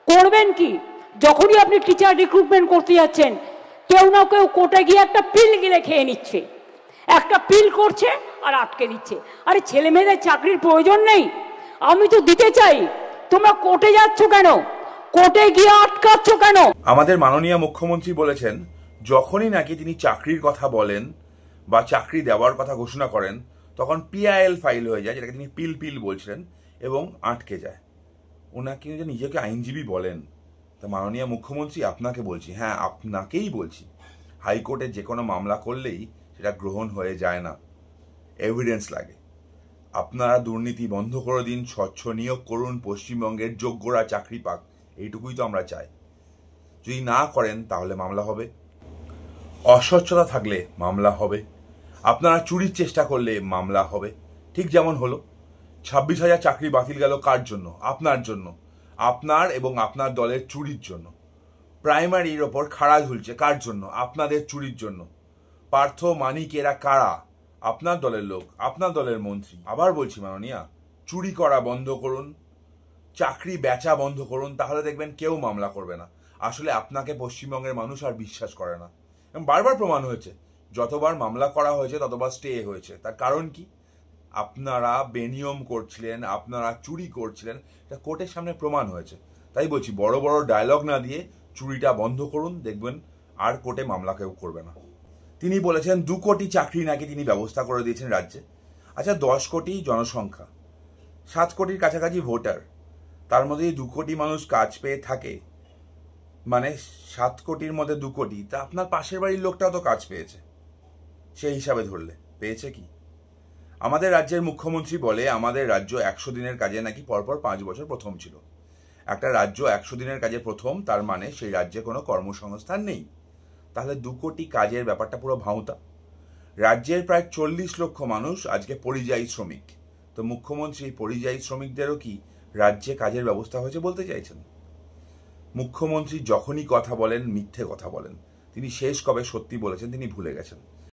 করবেন কি? যখনই আপনি টিচার রিক্রুটমেন্ট করতে যাচ্ছেন, কেউ না কেউ কোর্টে গিয়ে একটা পিল গিলে খেয়ে নিচ্ছে, একটা পিল করছে আর আটকে দিচ্ছে। আরে ছেলে মেয়েদের চাকরির প্রয়োজন নেই, আমি তো দিতে চাই, তোমরা কোর্টে যাচ্ছ কেন? কোর্টে গিয়ে আটকাচ্ছ কেন? আমাদের মাননীয় মুখ্যমন্ত্রী বলেছেন, যখনই নাকি তিনি চাকরির কথা বলেন বা চাকরি দেওয়ার কথা ঘোষণা করেন, তখন পিআইএল ফাইল হয়ে যায়, যেটাকে তিনি পিল পিল বলছিলেন, এবং আটকে যায়। ওনাকে নিজেকে আইনজীবী বলেন। তা মাননীয় মুখ্যমন্ত্রী, আপনাকে বলছি, হ্যাঁ আপনাকেই বলছি, হাইকোর্টে যে কোনো মামলা করলেই সেটা গ্রহণ হয়ে যায় না, এভিডেন্স লাগে। আপনারা দুর্নীতি বন্ধ করে দিন, স্বচ্ছ নিয়োগ করুন, পশ্চিমবঙ্গের যোগ্যরা চাকরি পাক, এইটুকুই তো আমরা চাই। যদি না করেন তাহলে মামলা হবে, অস্বচ্ছতা থাকলে মামলা হবে, আপনারা চুরির চেষ্টা করলে মামলা হবে। ঠিক যেমন হলো 26,000 চাকরি বাতিল গেল, কার জন্য? আপনার জন্য, আপনার এবং আপনার দলের চুরির জন্য। প্রাইমারির ওপর খাড়া ঝুলছে, কার জন্য? আপনাদের চুরির জন্য। পার্থ মানিক এরা কারা? আপনার দলের লোক, আপনার দলের মন্ত্রী। আবার বলছি মাননীয়া, চুরি করা বন্ধ করুন, চাকরি বেচা বন্ধ করুন, তাহলে দেখবেন কেউ মামলা করবে না। আসলে আপনাকে পশ্চিমবঙ্গের মানুষ আর বিশ্বাস করে না, এবং বারবার প্রমাণ হয়েছে, যতবার মামলা করা হয়েছে ততবার স্টে হয়েছে। তার কারণ কি? আপনারা বেনিয়ম করছিলেন, আপনারা চুরি করছিলেন, এটা কোর্টের সামনে প্রমাণ হয়েছে। তাই বলছি, বড় বড় ডায়লগ না দিয়ে চুরিটা বন্ধ করুন, দেখবেন আর কোর্টে মামলা কেউ করবে না। তিনি বলেছেন 2 কোটি চাকরি নাকি তিনি ব্যবস্থা করে দিয়েছেন রাজ্যে। আচ্ছা, 10 কোটি জনসংখ্যা, 7 কোটির কাছাকাছি ভোটার, তার মধ্যে 2 কোটি মানুষ কাজ পেয়ে থাকে, মানে 7 কোটির মধ্যে 2 কোটি, তা আপনার পাশের বাড়ির লোকটাও তো কাজ পেয়েছে, সেই হিসাবে ধরলে পেয়েছে কি? আমাদের রাজ্যের মুখ্যমন্ত্রী বলে আমাদের রাজ্য 100 দিনের কাজে নাকি পরপর 5 বছর প্রথম ছিল। একটা রাজ্য 100 দিনের কাজে প্রথম, তার মানে সেই রাজ্যে কোনো কর্মসংস্থান নেই। তাহলে 2 কোটি কাজের ব্যাপারটা পুরো ভাঁওতা। রাজ্যের প্রায় 40 লক্ষ মানুষ আজকে পরিযায়ী শ্রমিক। তো মুখ্যমন্ত্রী পরিযায়ী শ্রমিকদেরও কি রাজ্যে কাজের ব্যবস্থা হয়েছে বলতে চাইছেন? মুখ্যমন্ত্রী যখনই কথা বলেন মিথ্যে কথা বলেন। তিনি শেষ কবে সত্যি বলেছেন তিনি ভুলে গেছেন।